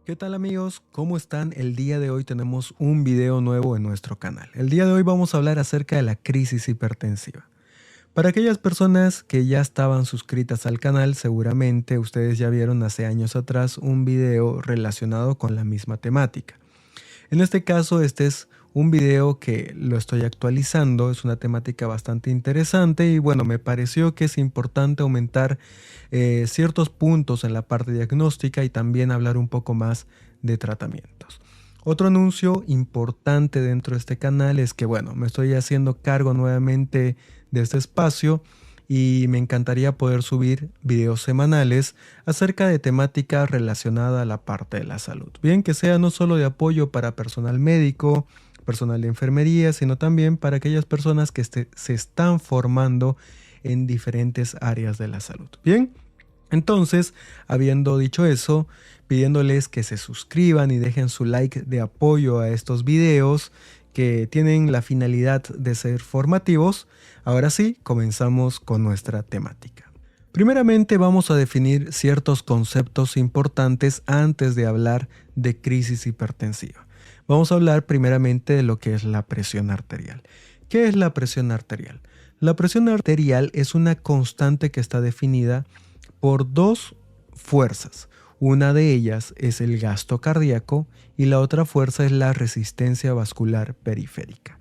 ¿Qué tal amigos? ¿Cómo están? El día de hoy tenemos un video nuevo en nuestro canal. El día de hoy vamos a hablar acerca de la crisis hipertensiva. Para aquellas personas que ya estaban suscritas al canal, seguramente ustedes ya vieron hace años atrás un video relacionado con la misma temática. En este caso, este es un video que lo estoy actualizando, es una temática bastante interesante y bueno, me pareció que es importante aumentar ciertos puntos en la parte diagnóstica y también hablar un poco más de tratamientos. Otro anuncio importante dentro de este canal es que bueno, me estoy haciendo cargo nuevamente de este espacio y me encantaría poder subir videos semanales acerca de temática relacionada a la parte de la salud. Bien, que sea no solo de apoyo para personal médico, personal de enfermería, sino también para aquellas personas que se están formando en diferentes áreas de la salud. Bien, entonces, habiendo dicho eso, pidiéndoles que se suscriban y dejen su like de apoyo a estos videos que tienen la finalidad de ser formativos, ahora sí, comenzamos con nuestra temática. Primeramente vamos a definir ciertos conceptos importantes antes de hablar de crisis hipertensiva. Vamos a hablar primeramente de lo que es la presión arterial. ¿Qué es la presión arterial? La presión arterial es una constante que está definida por dos fuerzas. Una de ellas es el gasto cardíaco y la otra fuerza es la resistencia vascular periférica.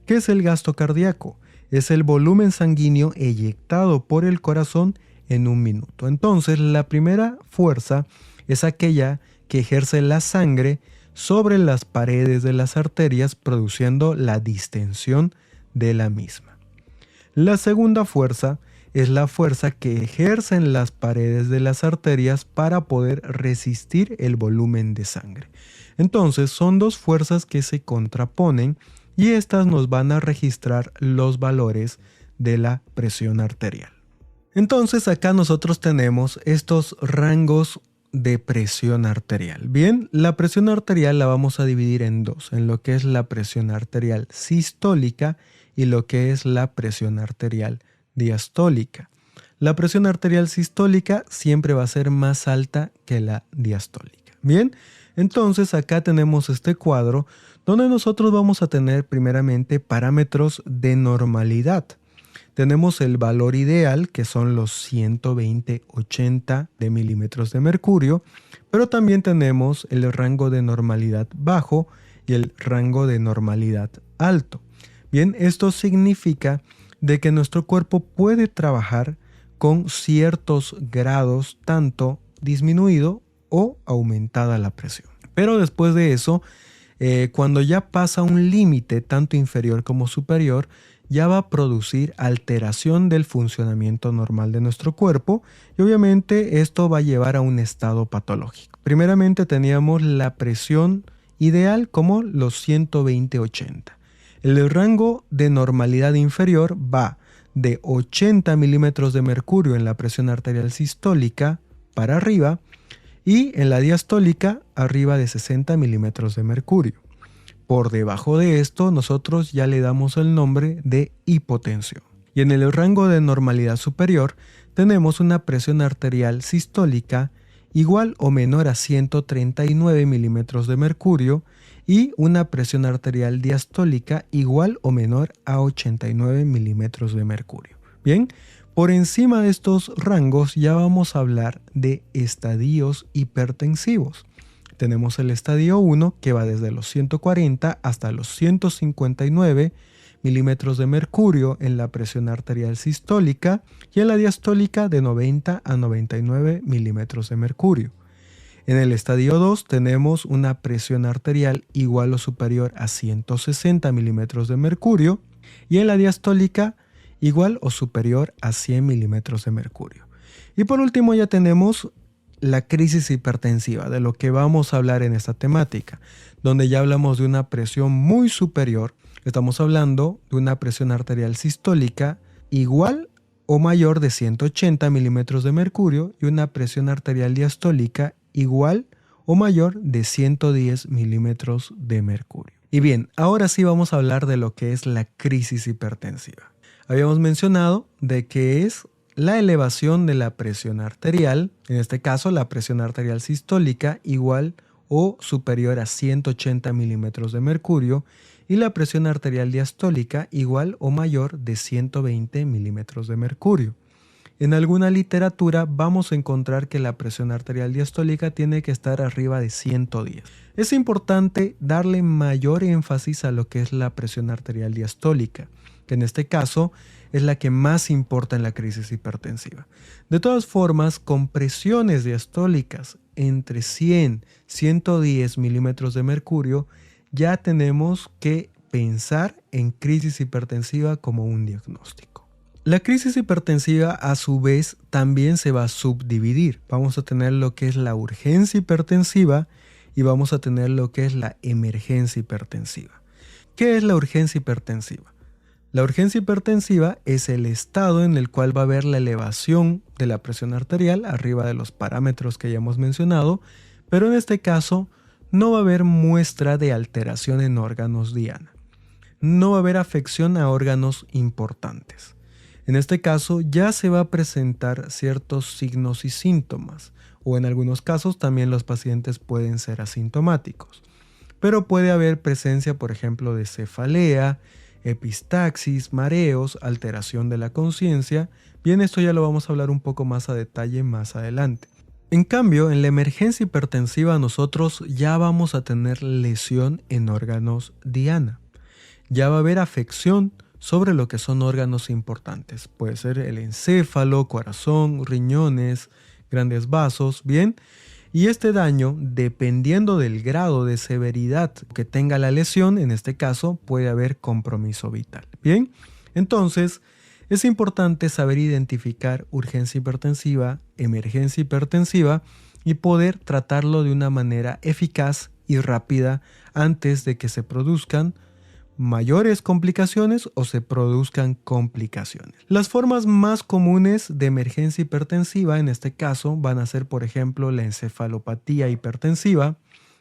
¿Qué es el gasto cardíaco? Es el volumen sanguíneo eyectado por el corazón en un minuto. Entonces, la primera fuerza es aquella que ejerce la sangre sobre las paredes de las arterias, produciendo la distensión de la misma. La segunda fuerza es la fuerza que ejercen las paredes de las arterias para poder resistir el volumen de sangre. Entonces son dos fuerzas que se contraponen y estas nos van a registrar los valores de la presión arterial. Entonces acá nosotros tenemos estos rangos de presión arterial. Bien, la presión arterial la vamos a dividir en dos, en lo que es la presión arterial sistólica y lo que es la presión arterial diastólica. La presión arterial sistólica siempre va a ser más alta que la diastólica. Bien, entonces acá tenemos este cuadro donde nosotros vamos a tener primeramente parámetros de normalidad. Tenemos el valor ideal, que son los 120-80 de milímetros de mercurio, pero también tenemos el rango de normalidad bajo y el rango de normalidad alto. Bien, esto significa de que nuestro cuerpo puede trabajar con ciertos grados, tanto disminuido o aumentada la presión. Pero después de eso, cuando ya pasa un límite tanto inferior como superior, ya va a producir alteración del funcionamiento normal de nuestro cuerpo y obviamente esto va a llevar a un estado patológico. Primeramente teníamos la presión ideal como los 120-80. El rango de normalidad inferior va de 80 milímetros de mercurio en la presión arterial sistólica para arriba y en la diastólica arriba de 60 milímetros de mercurio. Por debajo de esto nosotros ya le damos el nombre de hipotensión. Y en el rango de normalidad superior tenemos una presión arterial sistólica igual o menor a 139 milímetros de mercurio y una presión arterial diastólica igual o menor a 89 milímetros de mercurio. Bien, por encima de estos rangos ya vamos a hablar de estadios hipertensivos. Tenemos el estadio 1 que va desde los 140 hasta los 159 milímetros de mercurio en la presión arterial sistólica y en la diastólica de 90 a 99 milímetros de mercurio. En el estadio 2 tenemos una presión arterial igual o superior a 160 milímetros de mercurio y en la diastólica igual o superior a 100 milímetros de mercurio. Y por último ya tenemos la crisis hipertensiva, de lo que vamos a hablar en esta temática, donde ya hablamos de una presión muy superior. Estamos hablando de una presión arterial sistólica igual o mayor de 180 milímetros de mercurio y una presión arterial diastólica igual o mayor de 110 milímetros de mercurio. Y bien, ahora sí vamos a hablar de lo que es la crisis hipertensiva. Habíamos mencionado de que es la elevación de la presión arterial, en este caso la presión arterial sistólica igual o superior a 180 milímetros de mercurio y la presión arterial diastólica igual o mayor de 120 milímetros de mercurio. En alguna literatura vamos a encontrar que la presión arterial diastólica tiene que estar arriba de 110. Es importante darle mayor énfasis a lo que es la presión arterial diastólica, que en este caso es la que más importa en la crisis hipertensiva. De todas formas, con presiones diastólicas entre 100 y 110 milímetros de mercurio, ya tenemos que pensar en crisis hipertensiva como un diagnóstico. La crisis hipertensiva a su vez también se va a subdividir. Vamos a tener lo que es la urgencia hipertensiva y vamos a tener lo que es la emergencia hipertensiva. ¿Qué es la urgencia hipertensiva? La urgencia hipertensiva es el estado en el cual va a haber la elevación de la presión arterial arriba de los parámetros que ya hemos mencionado, pero en este caso no va a haber muestra de alteración en órganos diana. No va a haber afección a órganos importantes. En este caso ya se va a presentar ciertos signos y síntomas, o en algunos casos también los pacientes pueden ser asintomáticos, pero puede haber presencia, por ejemplo, de cefalea, epistaxis, mareos, alteración de la conciencia. Bien, esto ya lo vamos a hablar un poco más a detalle más adelante. En cambio, en la emergencia hipertensiva nosotros ya vamos a tener lesión en órganos diana. Ya va a haber afección sobre lo que son órganos importantes. Puede ser el encéfalo, corazón, riñones, grandes vasos, ¿bien? Y este daño, dependiendo del grado de severidad que tenga la lesión, en este caso puede haber compromiso vital, ¿bien? Entonces, es importante saber identificar urgencia hipertensiva, emergencia hipertensiva y poder tratarlo de una manera eficaz y rápida antes de que se produzcan mayores complicaciones o se produzcan complicaciones. Las formas más comunes de emergencia hipertensiva en este caso van a ser, por ejemplo, la encefalopatía hipertensiva,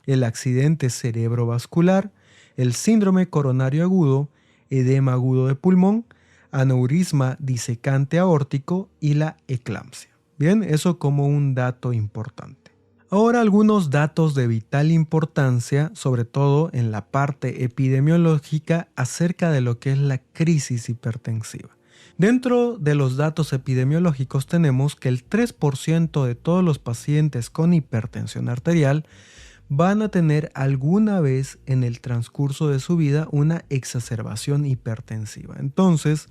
el accidente cerebrovascular, el síndrome coronario agudo, edema agudo de pulmón, aneurisma disecante aórtico y la eclampsia. Bien, eso como un dato importante. Ahora algunos datos de vital importancia, sobre todo en la parte epidemiológica, acerca de lo que es la crisis hipertensiva. Dentro de los datos epidemiológicos tenemos que el 3% de todos los pacientes con hipertensión arterial van a tener alguna vez en el transcurso de su vida una exacerbación hipertensiva. Entonces,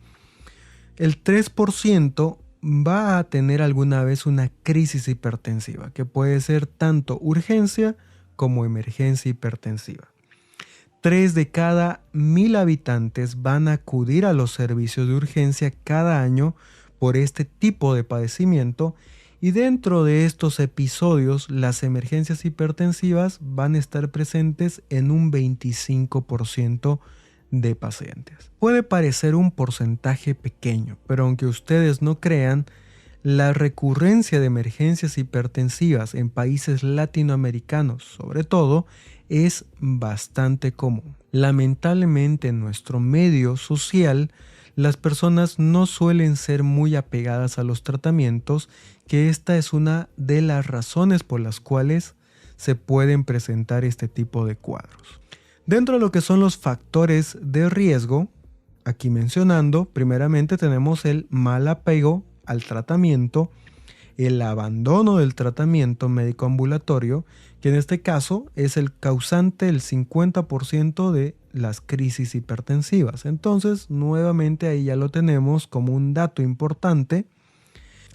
el 3% va a tener alguna vez una crisis hipertensiva, que puede ser tanto urgencia como emergencia hipertensiva. 3 de cada 1000 habitantes van a acudir a los servicios de urgencia cada año por este tipo de padecimiento, y dentro de estos episodios las emergencias hipertensivas van a estar presentes en un 25% de pacientes. Puede parecer un porcentaje pequeño, pero aunque ustedes no crean, la recurrencia de emergencias hipertensivas en países latinoamericanos, sobre todo, es bastante común. Lamentablemente en nuestro medio social, las personas no suelen ser muy apegadas a los tratamientos, que esta es una de las razones por las cuales se pueden presentar este tipo de cuadros. Dentro de lo que son los factores de riesgo, aquí mencionando, primeramente tenemos el mal apego al tratamiento, el abandono del tratamiento médico ambulatorio, que en este caso es el causante del 50% de las crisis hipertensivas. Entonces, nuevamente ahí ya lo tenemos como un dato importante,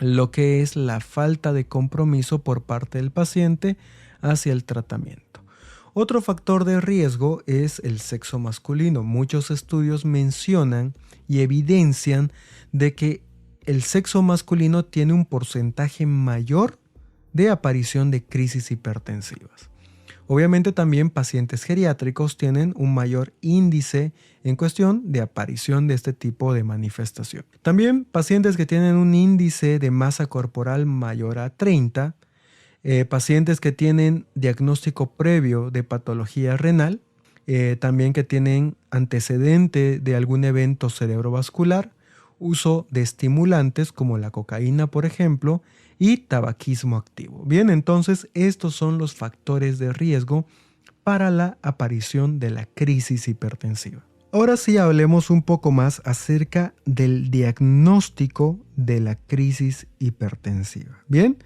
lo que es la falta de compromiso por parte del paciente hacia el tratamiento. Otro factor de riesgo es el sexo masculino. Muchos estudios mencionan y evidencian de que el sexo masculino tiene un porcentaje mayor de aparición de crisis hipertensivas. Obviamente también pacientes geriátricos tienen un mayor índice en cuestión de aparición de este tipo de manifestación. También pacientes que tienen un índice de masa corporal mayor a 30, pacientes que tienen diagnóstico previo de patología renal, también que tienen antecedente de algún evento cerebrovascular, uso de estimulantes como la cocaína, por ejemplo, y tabaquismo activo. Bien, entonces estos son los factores de riesgo para la aparición de la crisis hipertensiva. Ahora sí hablemos un poco más acerca del diagnóstico de la crisis hipertensiva. Bien,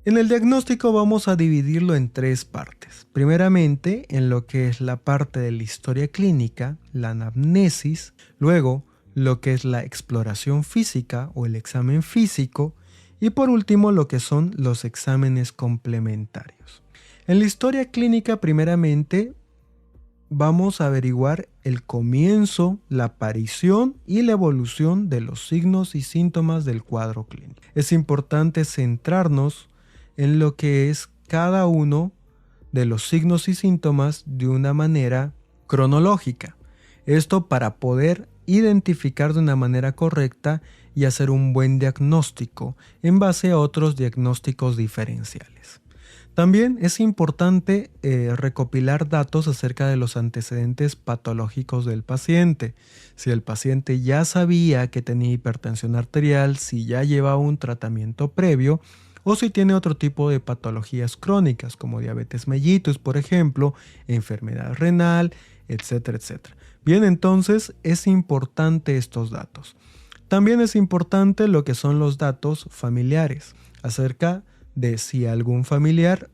en el diagnóstico vamos a dividirlo en tres partes. Primeramente, en lo que es la parte de la historia clínica, la anamnesis, luego lo que es la exploración física o el examen físico y por último lo que son los exámenes complementarios. En la historia clínica, primeramente, vamos a averiguar el comienzo, la aparición y la evolución de los signos y síntomas del cuadro clínico. Es importante centrarnos en lo que es cada uno de los signos y síntomas de una manera cronológica. Esto para poder identificar de una manera correcta y hacer un buen diagnóstico en base a otros diagnósticos diferenciales. También es importante recopilar datos acerca de los antecedentes patológicos del paciente. Si el paciente ya sabía que tenía hipertensión arterial, si ya llevaba un tratamiento previo, o si tiene otro tipo de patologías crónicas como diabetes mellitus, por ejemplo, enfermedad renal, etcétera, etcétera. Bien, entonces es importante estos datos. También es importante lo que son los datos familiares acerca de si algún familiar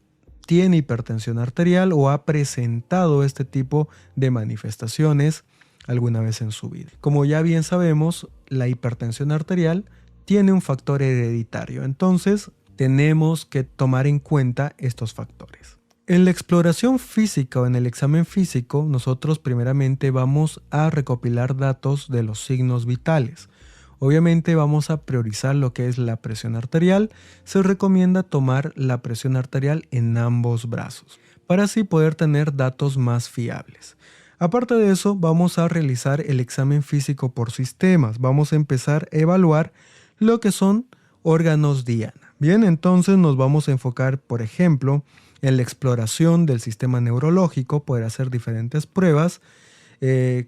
tiene hipertensión arterial o ha presentado este tipo de manifestaciones alguna vez en su vida. Como ya bien sabemos, la hipertensión arterial tiene un factor hereditario, entonces tenemos que tomar en cuenta estos factores. En la exploración física o en el examen físico, nosotros primeramente vamos a recopilar datos de los signos vitales. Obviamente vamos a priorizar lo que es la presión arterial. Se recomienda tomar la presión arterial en ambos brazos, para así poder tener datos más fiables. Aparte de eso, vamos a realizar el examen físico por sistemas. Vamos a empezar a evaluar lo que son órganos diana. Bien, entonces nos vamos a enfocar, por ejemplo, en la exploración del sistema neurológico, poder hacer diferentes pruebas,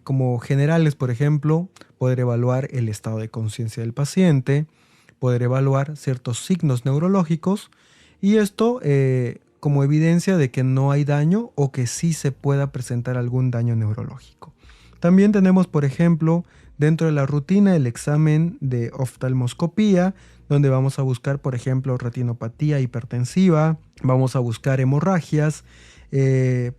como generales, por ejemplo, poder evaluar el estado de conciencia del paciente, poder evaluar ciertos signos neurológicos y esto como evidencia de que no hay daño o que sí se pueda presentar algún daño neurológico. También tenemos, por ejemplo, dentro de la rutina el examen de oftalmoscopía, donde vamos a buscar, por ejemplo, retinopatía hipertensiva, vamos a buscar hemorragias,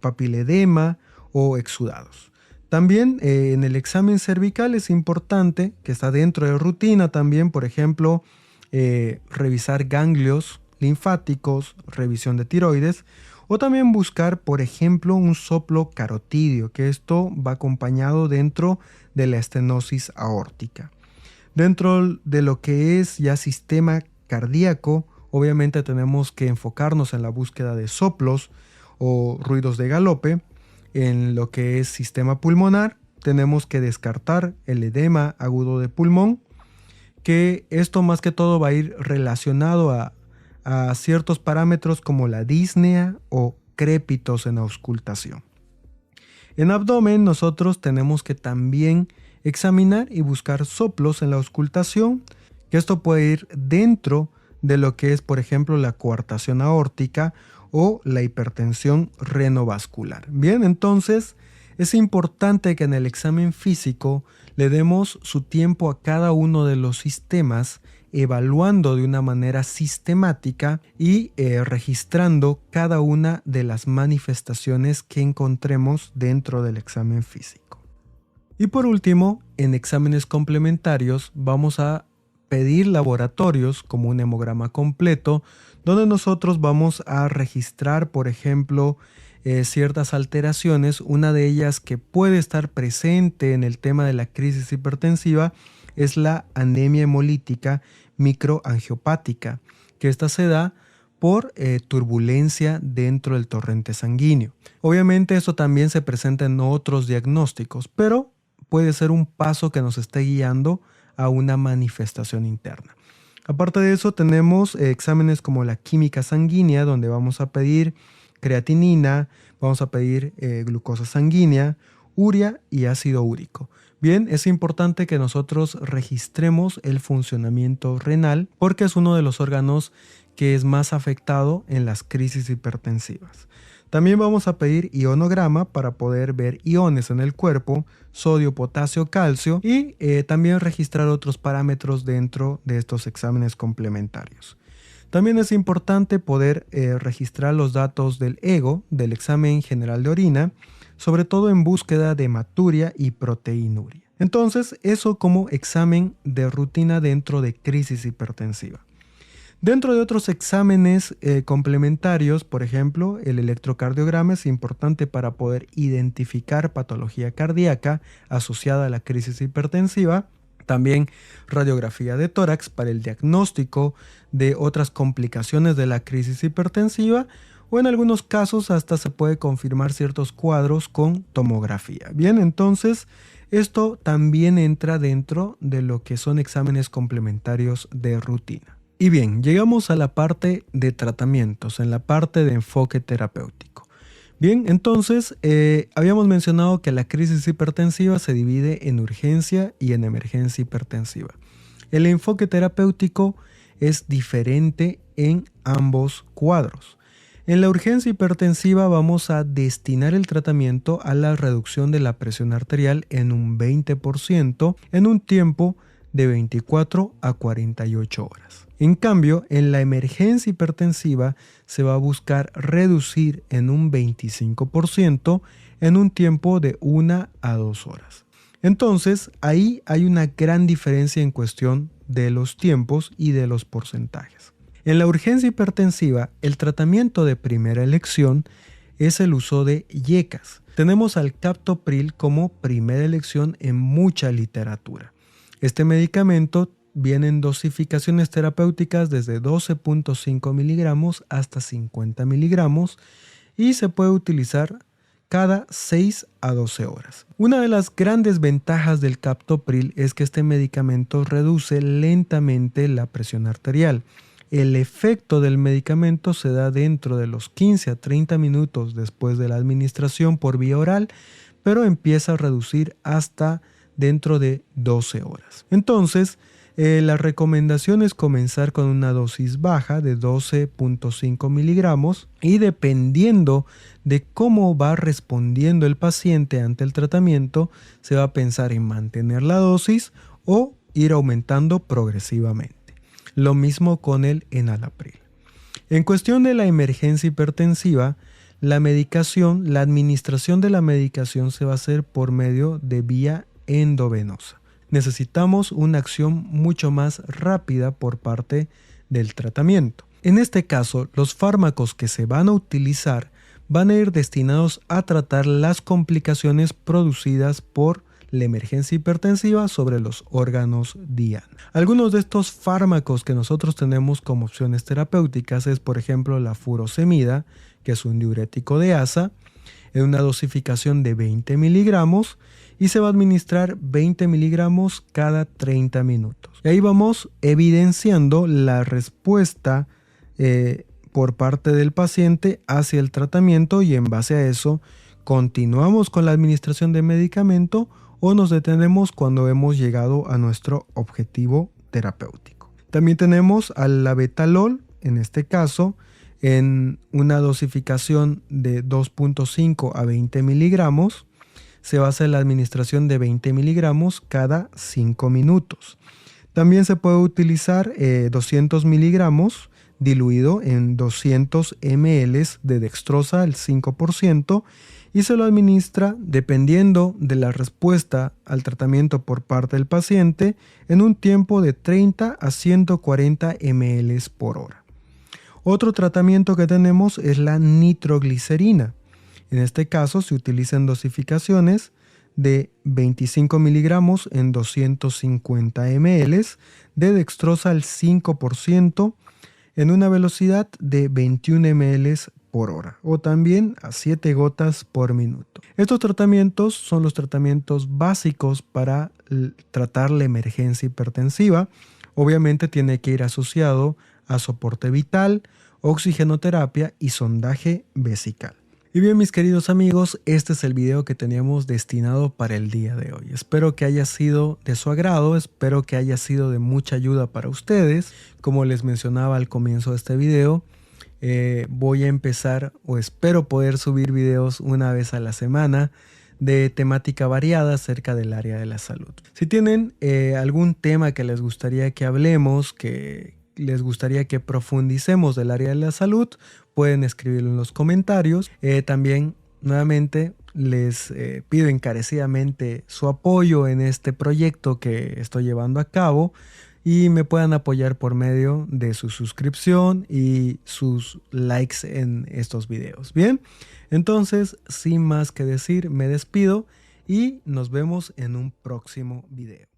papiledema o exudados. También en el examen cervical es importante, que está dentro de rutina también, por ejemplo, revisar ganglios linfáticos, revisión de tiroides, o también buscar, por ejemplo, un soplo carotidio, que esto va acompañado dentro de la estenosis aórtica. Dentro de lo que es ya sistema cardíaco, obviamente tenemos que enfocarnos en la búsqueda de soplos o ruidos de galope. En lo que es sistema pulmonar, tenemos que descartar el edema agudo de pulmón, que esto más que todo va a ir relacionado a ciertos parámetros como la disnea o crépitos en auscultación. En abdomen nosotros tenemos que también examinar y buscar soplos en la auscultación, que esto puede ir dentro de lo que es, por ejemplo, la coartación aórtica o la hipertensión renovascular. Bien, entonces es importante que en el examen físico le demos su tiempo a cada uno de los sistemas, evaluando de una manera sistemática y registrando cada una de las manifestaciones que encontremos dentro del examen físico. Y por último, en exámenes complementarios vamos a pedir laboratorios como un hemograma completo, donde nosotros vamos a registrar, por ejemplo, ciertas alteraciones. Una de ellas que puede estar presente en el tema de la crisis hipertensiva es la anemia hemolítica microangiopática, que esta se da por turbulencia dentro del torrente sanguíneo. Obviamente esto también se presenta en otros diagnósticos, pero puede ser un paso que nos esté guiando a una manifestación interna. Aparte de eso, tenemos exámenes como la química sanguínea, donde vamos a pedir creatinina, vamos a pedir glucosa sanguínea, urea y ácido úrico. Bien, es importante que nosotros registremos el funcionamiento renal porque es uno de los órganos que es más afectado en las crisis hipertensivas. También vamos a pedir ionograma para poder ver iones en el cuerpo, sodio, potasio, calcio y también registrar otros parámetros dentro de estos exámenes complementarios. También es importante poder registrar los datos del EGO, del examen general de orina, sobre todo en búsqueda de hematuria y proteinuria. Entonces, eso como examen de rutina dentro de crisis hipertensiva. Dentro de otros exámenes complementarios, por ejemplo, el electrocardiograma es importante para poder identificar patología cardíaca asociada a la crisis hipertensiva. También radiografía de tórax para el diagnóstico de otras complicaciones de la crisis hipertensiva o en algunos casos hasta se puede confirmar ciertos cuadros con tomografía. Bien, entonces esto también entra dentro de lo que son exámenes complementarios de rutina. Y bien, llegamos a la parte de tratamientos, en la parte de enfoque terapéutico. Bien, entonces habíamos mencionado que la crisis hipertensiva se divide en urgencia y en emergencia hipertensiva. El enfoque terapéutico es diferente en ambos cuadros. En la urgencia hipertensiva vamos a destinar el tratamiento a la reducción de la presión arterial en un 20% en un tiempo de 24 a 48 horas. En cambio, en la emergencia hipertensiva se va a buscar reducir en un 25% en un tiempo de 1 a 2 horas. Entonces, ahí hay una gran diferencia en cuestión de los tiempos y de los porcentajes. En la urgencia hipertensiva, el tratamiento de primera elección es el uso de IECAS. Tenemos al captopril como primera elección en mucha literatura. Este medicamento viene en dosificaciones terapéuticas desde 12.5 miligramos hasta 50 miligramos y se puede utilizar cada 6 a 12 horas. Una de las grandes ventajas del captopril es que este medicamento reduce lentamente la presión arterial. El efecto del medicamento se da dentro de los 15 a 30 minutos después de la administración por vía oral, pero empieza a reducir hasta dentro de 12 horas. Entonces, la recomendación es comenzar con una dosis baja de 12.5 miligramos y dependiendo de cómo va respondiendo el paciente ante el tratamiento, se va a pensar en mantener la dosis o ir aumentando progresivamente. Lo mismo con el enalapril. En cuestión de la emergencia hipertensiva, la administración de la medicación se va a hacer por medio de vía endovenosa. Necesitamos una acción mucho más rápida por parte del tratamiento. En este caso, los fármacos que se van a utilizar van a ir destinados a tratar las complicaciones producidas por la emergencia hipertensiva sobre los órganos diana. Algunos de estos fármacos que nosotros tenemos como opciones terapéuticas es, por ejemplo, la furosemida, que es un diurético de asa, en una dosificación de 20 miligramos y se va a administrar 20 miligramos cada 30 minutos. Y ahí vamos evidenciando la respuesta por parte del paciente hacia el tratamiento y en base a eso continuamos con la administración de medicamento o nos detenemos cuando hemos llegado a nuestro objetivo terapéutico. También tenemos al labetalol, en este caso, en una dosificación de 2.5 a 20 miligramos. Se va a hacer la administración de 20 miligramos cada 5 minutos. También se puede utilizar 200 miligramos diluido en 200 ml de dextrosa al 5% y se lo administra dependiendo de la respuesta al tratamiento por parte del paciente en un tiempo de 30 a 140 ml por hora. Otro tratamiento que tenemos es la nitroglicerina. En este caso se utilizan dosificaciones de 25 miligramos en 250 ml de dextrosa al 5% en una velocidad de 21 ml por hora o también a 7 gotas por minuto. Estos tratamientos son los tratamientos básicos para tratar la emergencia hipertensiva. Obviamente tiene que ir asociado a soporte vital, oxigenoterapia y sondaje vesical. Y bien, mis queridos amigos, este es el video que teníamos destinado para el día de hoy. Espero que haya sido de su agrado, espero que haya sido de mucha ayuda para ustedes. Como les mencionaba al comienzo de este video, voy a empezar o espero poder subir videos una vez a la semana de temática variada acerca del área de la salud. Si tienen algún tema que les gustaría que hablemos, que les gustaría que profundicemos del área de la salud, pueden escribirlo en los comentarios. También, nuevamente, les pido encarecidamente su apoyo en este proyecto que estoy llevando a cabo y me puedan apoyar por medio de su suscripción y sus likes en estos videos. Bien, entonces, sin más que decir, me despido y nos vemos en un próximo video.